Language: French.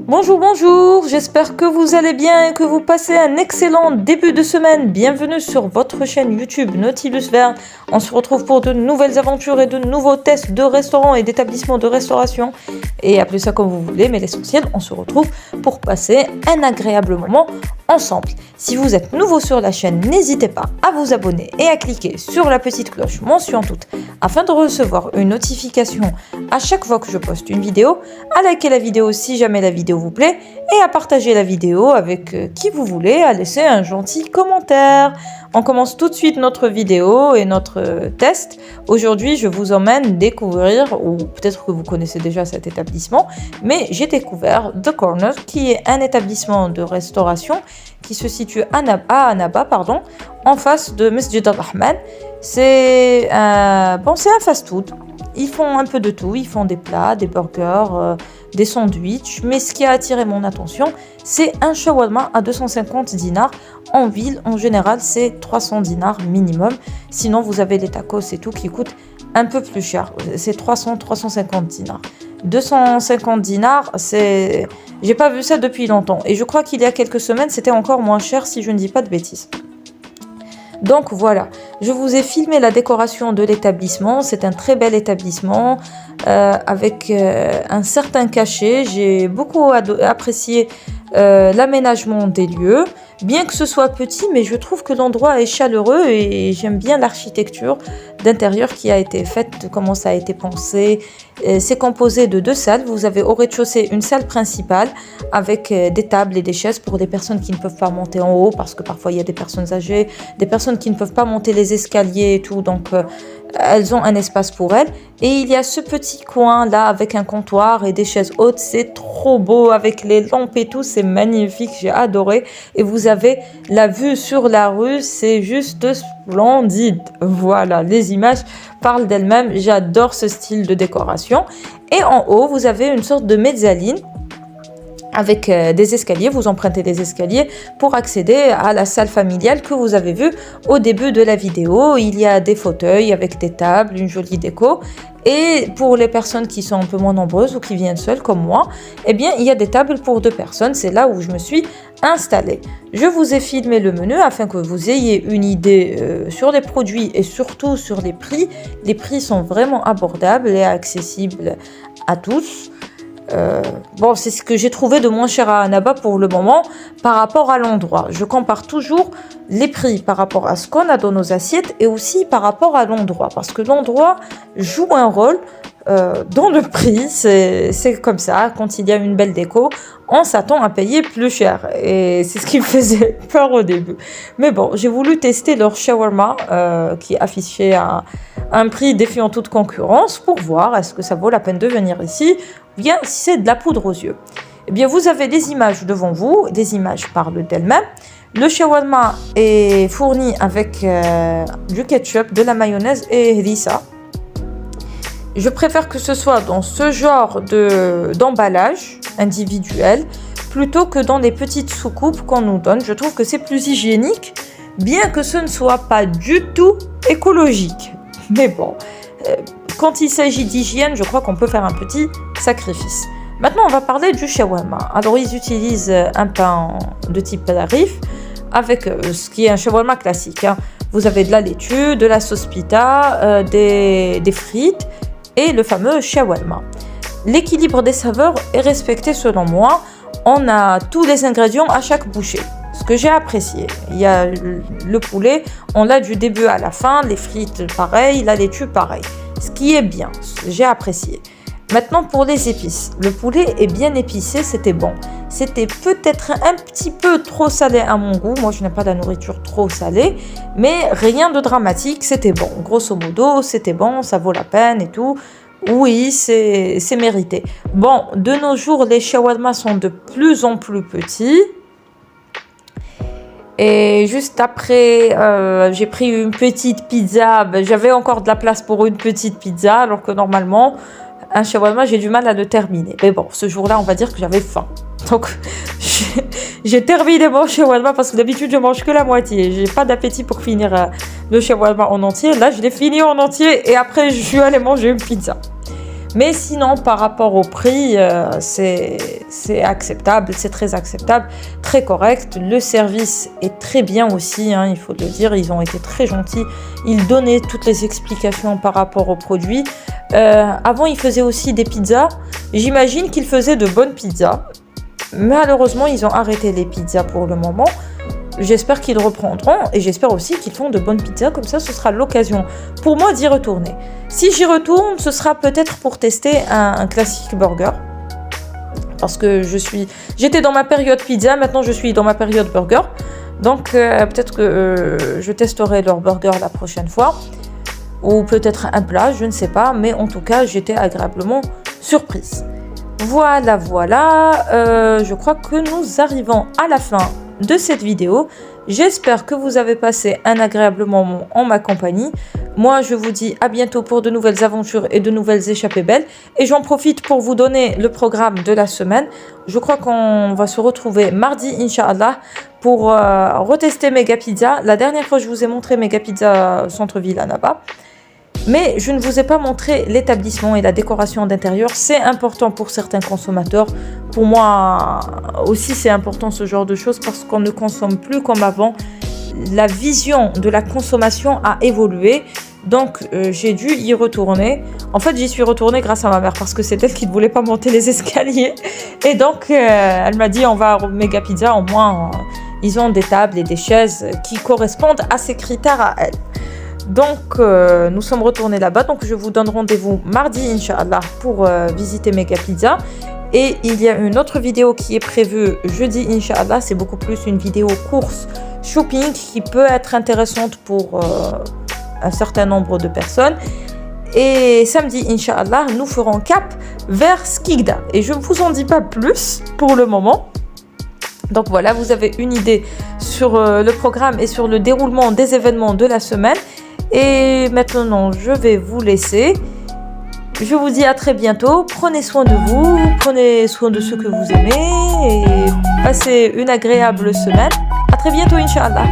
Bonjour, bonjour, j'espère que vous allez bien et que vous passez un excellent début de semaine. Bienvenue sur votre chaîne YouTube Nautilus Vert. On se retrouve pour de nouvelles aventures et de nouveaux tests de restaurants et d'établissements de restauration. Et appelez ça comme vous voulez, mais l'essentiel, on se retrouve pour passer un agréable moment ensemble. Si vous êtes nouveau sur la chaîne, n'hésitez pas à vous abonner et à cliquer sur la petite cloche mention toute afin de recevoir une notification à chaque fois que je poste une vidéo, à liker la vidéo si jamais la vidéo vous plaît et à partager la vidéo avec qui vous voulez, à laisser un gentil commentaire. On commence tout de suite notre vidéo et notre test. Aujourd'hui, je vous emmène découvrir, ou peut-être que vous connaissez déjà cet établissement, mais j'ai découvert The Corner, qui est un établissement de restauration qui se situe à Annaba, en face de Masjid al-Rahman. C'est un fast-food. Ils font un peu de tout, ils font des plats, des burgers, des sandwichs, mais ce qui a attiré mon attention, c'est un shawarma à 250 dinars. En ville, en général, c'est 300 dinars minimum. Sinon, vous avez les tacos et tout qui coûtent un peu plus cher. C'est 300-350 dinars. 250 dinars, c'est... J'ai pas vu ça depuis longtemps. Et je crois qu'il y a quelques semaines, c'était encore moins cher si je ne dis pas de bêtises. Donc voilà, je vous ai filmé la décoration de l'établissement. C'est un très bel établissement avec un certain cachet. J'ai beaucoup apprécié l'aménagement des lieux. Bien que ce soit petit, mais je trouve que l'endroit est chaleureux et j'aime bien l'architecture d'intérieur qui a été faite, comment ça a été pensé. C'est composé de 2 salles. Vous avez au rez-de-chaussée une salle principale avec des tables et des chaises pour des personnes qui ne peuvent pas monter en haut parce que parfois il y a des personnes âgées, des personnes qui ne peuvent pas monter les escaliers et tout, donc elles ont un espace pour elles. Et il y a ce petit coin là avec un comptoir et des chaises hautes, c'est trop beau avec les lampes et tout, c'est magnifique, j'ai adoré. Et vous avez la vue sur la rue, c'est juste splendide. Voilà, les images parlent d'elles-mêmes, j'adore ce style de décoration. Et en haut, vous avez une sorte de mezzaline avec des escaliers, vous empruntez des escaliers pour accéder à la salle familiale que vous avez vue au début de la vidéo. Il y a des fauteuils avec des tables, une jolie déco. Et pour les personnes qui sont un peu moins nombreuses ou qui viennent seules comme moi, eh bien, il y a des tables pour 2 personnes. C'est là où je me suis installée. Je vous ai filmé le menu afin que vous ayez une idée sur les produits et surtout sur les prix. Les prix sont vraiment abordables et accessibles à tous. C'est ce que j'ai trouvé de moins cher à Annaba pour le moment par rapport à l'endroit. Je compare toujours les prix par rapport à ce qu'on a dans nos assiettes et aussi par rapport à l'endroit, parce que l'endroit joue un rôle dans le prix. C'est comme ça, quand il y a une belle déco, on s'attend à payer plus cher et c'est ce qui me faisait peur au début. Mais bon, j'ai voulu tester leur shawarma qui affichait un prix défiant toute concurrence pour voir est-ce que ça vaut la peine de venir ici ou bien si c'est de la poudre aux yeux. Eh bien, vous avez des images devant vous, des images parlent d'elles-mêmes. Le shawarma est fourni avec du ketchup, de la mayonnaise et harissa. Je préfère que ce soit dans ce genre d'emballage individuel plutôt que dans les petites soucoupes qu'on nous donne. Je trouve que c'est plus hygiénique, bien que ce ne soit pas du tout écologique. Mais bon, quand il s'agit d'hygiène, je crois qu'on peut faire un petit sacrifice. Maintenant, on va parler du shawarma. Alors, ils utilisent un pain de type Rif avec ce qui est un shawarma classique. Vous avez de la laitue, de la sauce pita, des frites et le fameux shawarma. L'équilibre des saveurs est respecté selon moi. On a tous les ingrédients à chaque bouchée. Ce que j'ai apprécié, il y a le poulet, on l'a du début à la fin, les frites pareil, la laitue pareil. Ce qui est bien, j'ai apprécié. Maintenant pour les épices, le poulet est bien épicé, c'était bon. C'était peut-être un petit peu trop salé à mon goût, moi je n'aime pas la nourriture trop salée, mais rien de dramatique, c'était bon. Grosso modo, c'était bon, ça vaut la peine et tout. Oui, c'est mérité. Bon, de nos jours, les shawarmas sont de plus en plus petits. Et juste après, j'ai pris une petite pizza. J'avais encore de la place pour une petite pizza, alors que normalement, un shawarma, j'ai du mal à le terminer. Mais bon, ce jour-là, on va dire que j'avais faim. Donc, j'ai terminé mon shawarma parce que d'habitude, je mange que la moitié. J'ai pas d'appétit pour finir le shawarma en entier. Là, je l'ai fini en entier et après, je suis allée manger une pizza. Mais sinon, par rapport au prix, c'est acceptable, c'est très acceptable, très correct. Le service est très bien aussi, hein, il faut le dire, ils ont été très gentils. Ils donnaient toutes les explications par rapport aux produits. Avant, ils faisaient aussi des pizzas. J'imagine qu'ils faisaient de bonnes pizzas. Malheureusement, ils ont arrêté les pizzas pour le moment. J'espère qu'ils reprendront et j'espère aussi qu'ils font de bonnes pizzas. Comme ça, ce sera l'occasion pour moi d'y retourner. Si j'y retourne, ce sera peut-être pour tester un classique burger. Parce que j'étais dans ma période pizza, maintenant je suis dans ma période burger. Donc peut-être que je testerai leur burger la prochaine fois. Ou peut-être un plat, je ne sais pas. Mais en tout cas, j'étais agréablement surprise. Voilà. Je crois que nous arrivons à la fin de cette vidéo. J'espère que vous avez passé un agréable moment en ma compagnie. Moi, je vous dis à bientôt pour de nouvelles aventures et de nouvelles échappées belles. Et j'en profite pour vous donner le programme de la semaine. Je crois qu'on va se retrouver mardi, Inch'Allah, pour retester Mega Pizza. La dernière fois, je vous ai montré Mega Pizza centre-ville à Naba. Mais je ne vous ai pas montré l'établissement et la décoration d'intérieur. C'est important pour certains consommateurs. Pour moi aussi, c'est important ce genre de choses parce qu'on ne consomme plus comme avant. La vision de la consommation a évolué. Donc, j'ai dû y retourner. En fait, j'y suis retournée grâce à ma mère parce que c'est elle qui ne voulait pas monter les escaliers. Et donc, elle m'a dit, on va à Mega Pizza. Au moins, ils ont des tables et des chaises qui correspondent à ces critères à elle. Donc, nous sommes retournés là-bas. Donc, je vous donne rendez-vous mardi, Inch'Allah, pour visiter Mega Pizza. Et il y a une autre vidéo qui est prévue jeudi, Inch'Allah. C'est beaucoup plus une vidéo course shopping qui peut être intéressante pour un certain nombre de personnes. Et samedi, Inch'Allah, nous ferons cap vers Skikda. Et je ne vous en dis pas plus pour le moment. Donc voilà, vous avez une idée sur le programme et sur le déroulement des événements de la semaine. Et maintenant, je vais vous laisser. Je vous dis à très bientôt. Prenez soin de vous, prenez soin de ceux que vous aimez et passez une agréable semaine. À très bientôt, Inch'Allah.